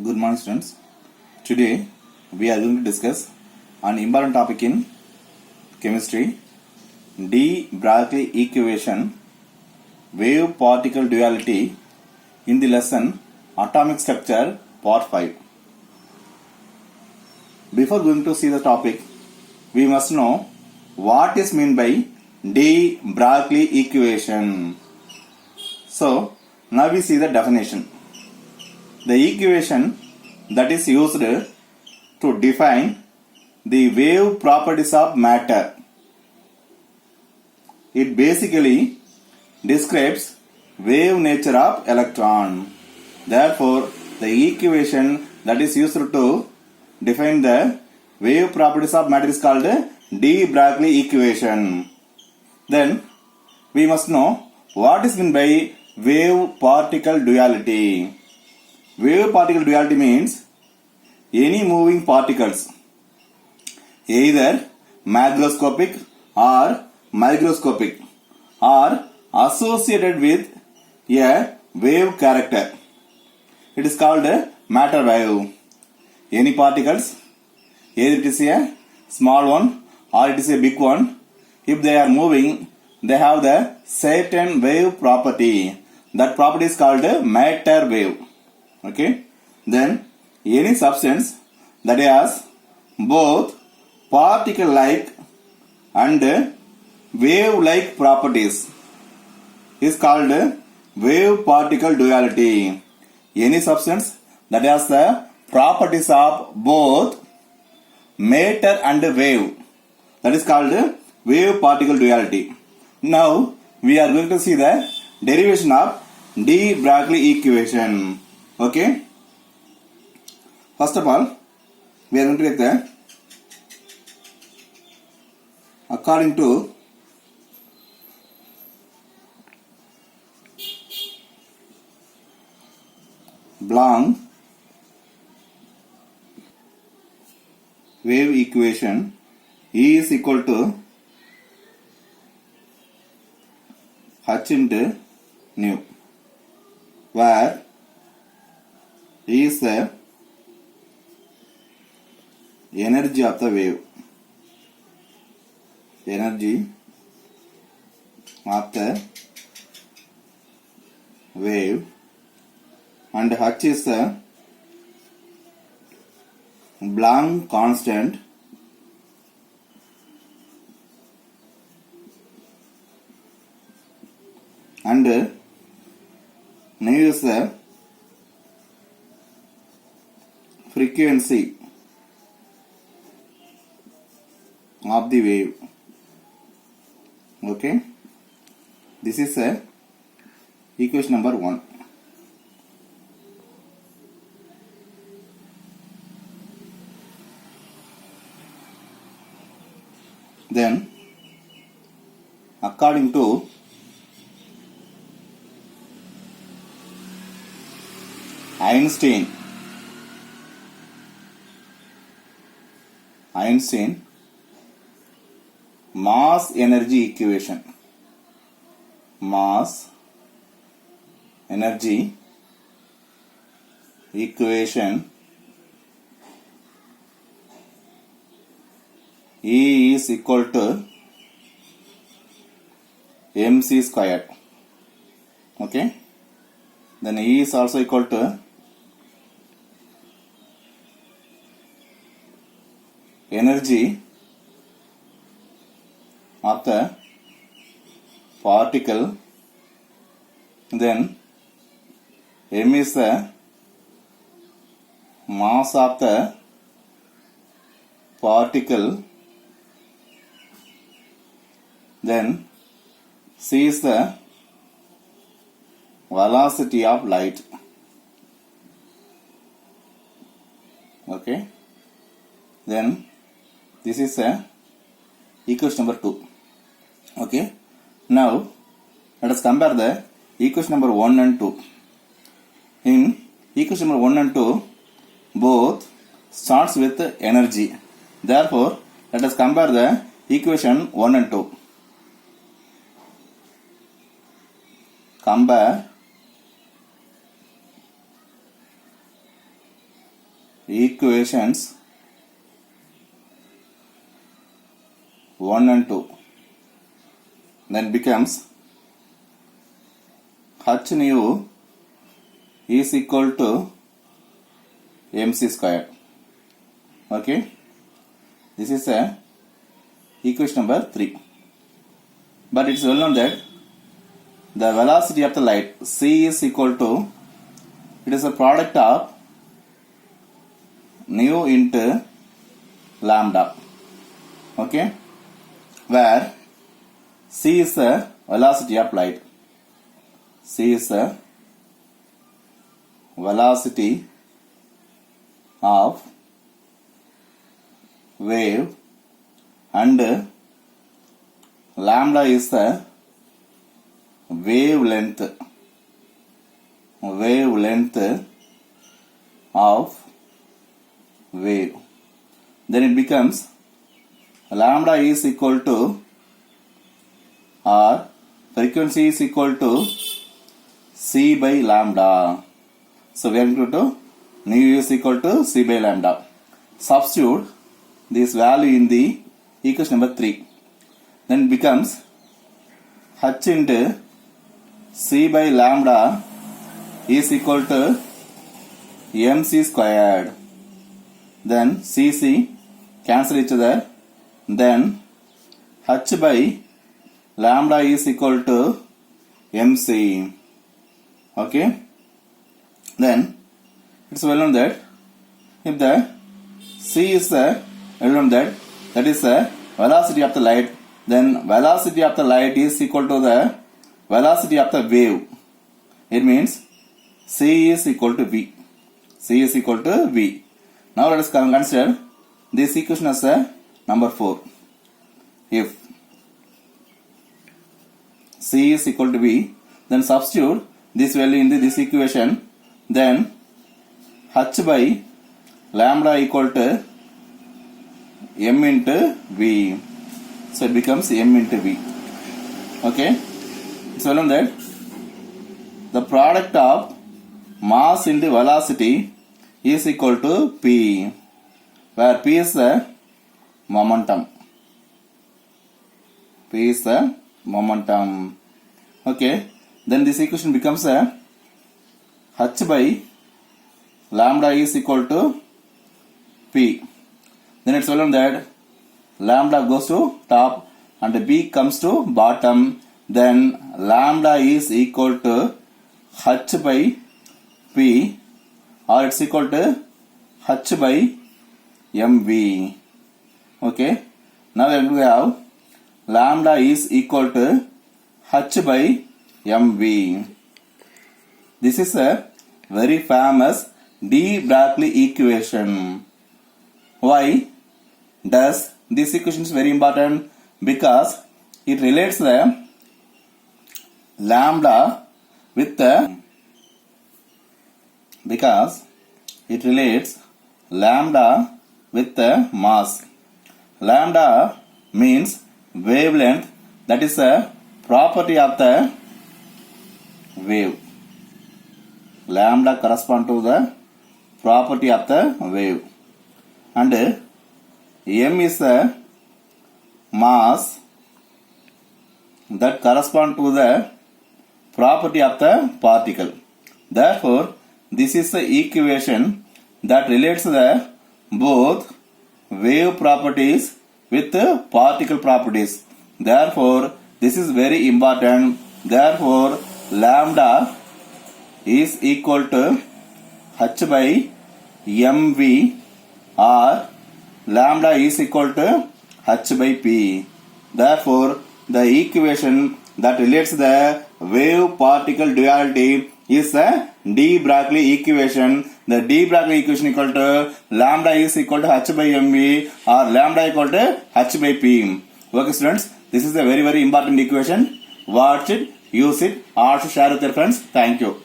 Good morning, students. Today we are going to discuss an important topic in chemistry: de Broglie equation, wave-particle duality, in the lesson Atomic Structure, Part 5. Before going to see the topic, we must know what is meant by de Broglie equation. So now we see the definition. The equation that is used to define the wave properties of matter. It basically describes wave nature of electron. Therefore, the equation that is used to define the wave properties of matter is called de Broglie equation. Then we must know what is meant by wave particle duality. Wave particle duality means any moving particles, either macroscopic or microscopic, are associated with a wave character. It is called a matter wave. Any particles, either it is a small one or it is a big one, if they are moving, they have the certain wave property. That property is called a matter wave. Okay, then any substance that has both particle-like and wave-like properties is called wave-particle duality. Any substance that has the properties of both matter and wave, that is called wave-particle duality. Now we are going to see the derivation of de Broglie equation. Okay, first of all, we are going to take the according to Planck wave equation, E is equal to h into nu, where E is the energy of the wave. Energy of the wave, and h is the Planck constant, and nu is the frequency of the wave. Okay, this is equation number 1. Then according to Einstein mass energy equation, mass energy equation, E is equal to mc squared. Okay, then E is also equal to energy of the particle, then m is the mass of the particle, then c is the velocity of light. Okay, then this is equation number 2. Okay, now let us compare the equation number 1 and 2. In equation number 1 and 2, both starts with energy. Therefore, let us compare the equation 1 and 2. Compare equations 1 and 2, then becomes h nu is equal to mc squared. Okay, this is equation number 3. But it's well known that the velocity of the light c is equal to, it is a product of nu into lambda. Okay, where c is the velocity of light, c is the velocity of wave and lambda is the wavelength of wave. Then it becomes lambda is equal to, or frequency is equal to c by lambda. So we are equal to nu is equal to c by lambda. Substitute this value in the equation number 3. Then it becomes h into c by lambda is equal to mc squared. Then cc cancel each other. Then h by lambda is equal to mc. Okay. Then it's well known that if the c is the well known that is the velocity of the light, then velocity of the light is equal to the velocity of the wave. It means c is equal to v. C is equal to v. Now let us consider this equation as number 4. If c is equal to v, then substitute this value in this equation. Then h by lambda equal to m into v. So it becomes m into v. Okay. So now that the product of mass into velocity is equal to p, where p is the momentum. P is the momentum. Okay. Then this equation becomes h by lambda is equal to p. Then it's well known that lambda goes to top and b comes to bottom. Then lambda is equal to h by p, or it's equal to h by mv. Okay. Now we have lambda is equal to h by mv. This is a very famous de Broglie equation. Why does this equation is very important? Because it relates the lambda with the mass. Lambda means wavelength, that is a property of the wave. Lambda corresponds to the property of the wave. And m is the mass that corresponds to the property of the particle. Therefore, this is the equation that relates the both wave properties with the particle properties. Therefore, this is very important. Therefore, lambda is equal to h by mv, or lambda is equal to h by p. Therefore, the equation that relates the wave particle duality is the de Broglie equation. The de Broglie equation equal to lambda is equal to h by mv, or lambda equal to h by p. Okay students, this is a very important equation. Watch it, use it, or share with your friends. Thank you.